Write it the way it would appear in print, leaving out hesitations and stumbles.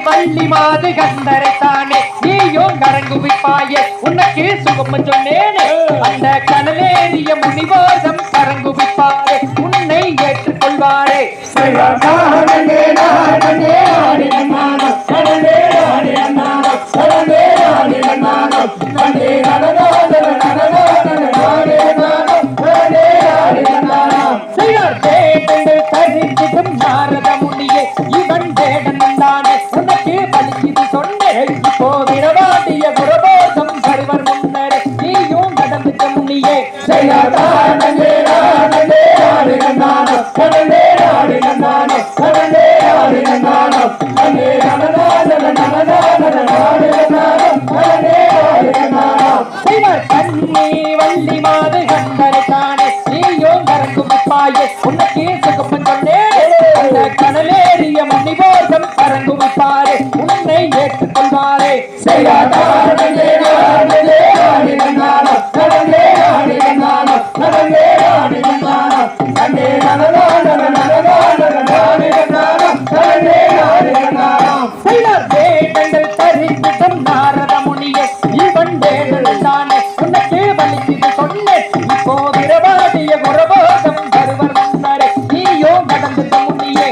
வள்ளி மாது கந்தரைத்தானே நீயும் கரங்குவிப்பாயே உனக்கு சுகம் சொன்னேனே அந்த கனலேறிய முனிவாசம் கரங்குவிப்பாரே உன்னை ஏற்றுக்கொள்வாரே நாரத முனியே இவன் வேடன் தானே உனக்கு பலிக்குது சொன்னேன் இப்போ விரவாடிய குரபோதம் சர்வர் முன்னரே நீயும் நடந்துட்ட முனியே கண்ணி வள்ளி மாது கண்டரை தானே நீயும் கரங்குவிப்பாயே உனக்கு சுகம் சொன்னேன் அந்த கனலேறிய மணிபோதம் கரங்குவிப்பாரே உன்னை ஏற்றுக்கொள்வாரே நாரத முனியே இவன் வேடன் தானே உனக்கு பலிக்குது சொன்னேன் இப்போ விரவாடிய குரபோதம் சர்வர் முன்னரே நீயோ நடந்துட்ட முனியே